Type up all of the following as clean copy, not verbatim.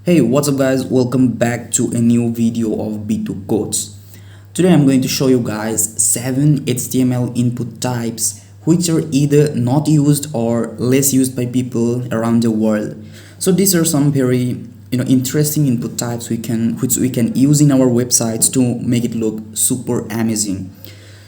Hey, what's up guys? Welcome back to a new video of B2 Codes. Today I'm going to show you guys 7 HTML input types which are either not used or less used by people around the world. So these are some very interesting input types which we can use in our websites to make it look super amazing.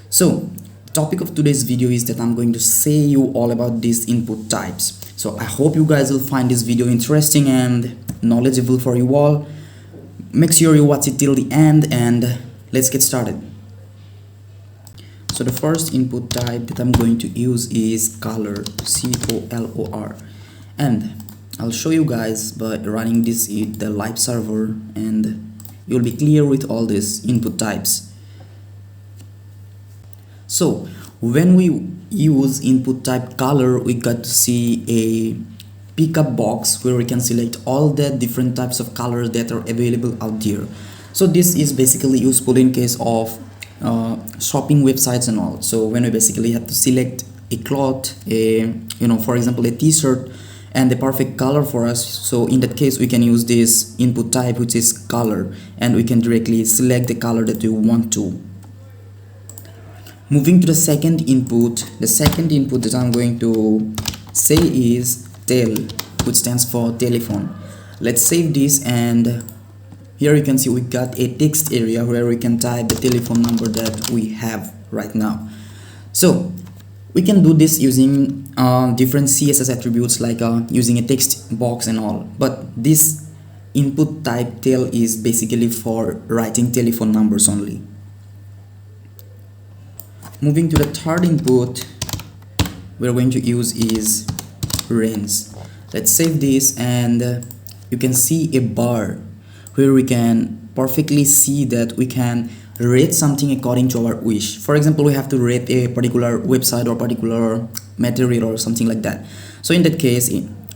So the topic of today's video is that I'm going to say you all about these input types. So I hope you guys will find this video interesting and knowledgeable for you all. Make sure you watch it till the end and let's get started. So the first input type that I'm going to use is color, C-O-L-O-R, and I'll show you guys by running this in the live server and you'll be clear with all these input types. So when we use input type color, we got to see a pickup box where we can select all the different types of colors that are available out there. So this is basically useful in case of shopping websites and all. So when we basically have to select a cloth, for example a t-shirt, and the perfect color for us, so in that case we can use this input type which is color, and we can directly select the color that we want to. Moving to the second input that I'm going to say is tel, which stands for telephone. Let's save this, and here you can see we got a text area where we can type the telephone number that we have right now. So we can do this using different CSS attributes like using a text box and all, but this input type tel is basically for writing telephone numbers only. Moving to the third input we're going to use is range. Let's save this, and you can see a bar where we can perfectly see that we can rate something according to our wish. For example, we have to rate a particular website or particular material or something like that. So in that case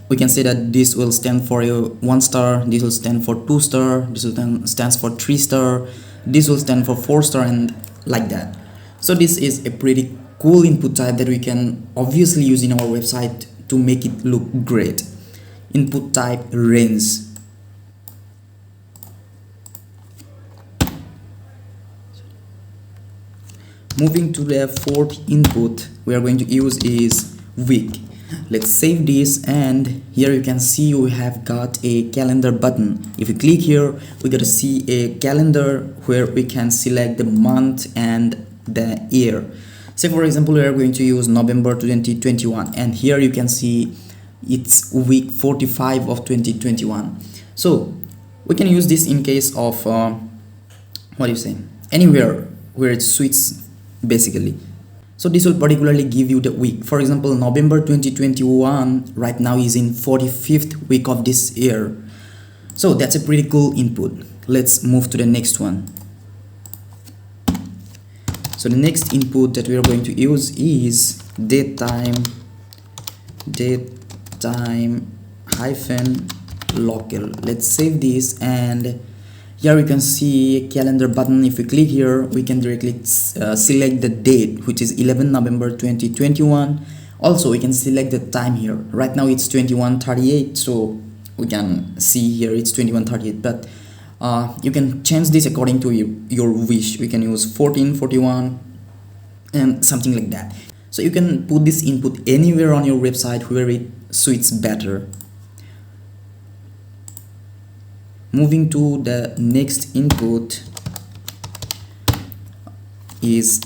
we can say that this will stand for a 1 star, this will stand for 2 star, this will stands for 3 star, this will stand for 4 star, and like that. So this is a pretty cool input type that we can obviously use in our website to make it look great. Input type range. Moving to the fourth input we are going to use is week. Let's save this, and here you can see we have got a calendar button. If you click here, we got to see a calendar where we can select the month and the year. Say for example we are going to use November 2021, and here you can see it's week 45 of 2021. So we can use this in case of anywhere where it suits basically. So this will particularly give you the week. For example, November 2021 right now is in 45th week of this year. So that's a pretty cool input. Let's move to the next one. So the next input that we are going to use is datetime hyphen local. Let's save this, and here you can see a calendar button. If we click here, we can directly select the date, which is 11 November 2021. Also we can select the time here. Right now it's 21:38, so we can see here it's 21:38, but you can change this according to your wish. We can use 14:41 and something like that. So you can put this input anywhere on your website where it suits better. Moving to the next input is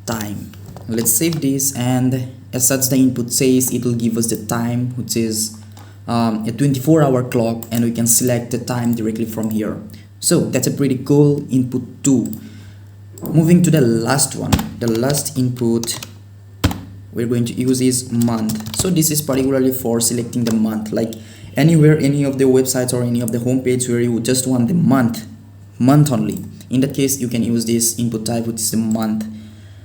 time. Let's save this, and as such the input says it will give us the time, which is a 24-hour clock, and we can select the time directly from here. So that's a pretty cool input too. Moving to the last one, the last input we're going to use is month. So this is particularly for selecting the month, like anywhere, any of the websites or any of the homepage where you just want the month only. In that case you can use this input type, which is the month.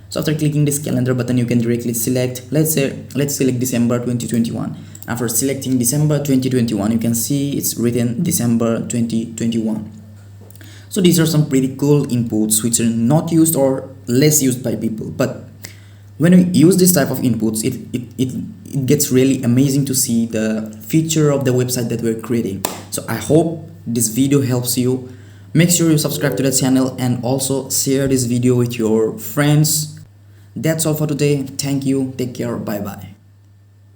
So after clicking this calendar button, you can directly select, let's select December 2021. After selecting December 2021, you can see it's written December 2021. So these are some pretty cool inputs which are not used or less used by people, but when we use this type of inputs, it gets really amazing to see the feature of the website that we're creating. So So I hope this video helps you. Make sure you subscribe to the channel and also share this video with your friends. That's all for today. Thank you. Take care. Bye bye.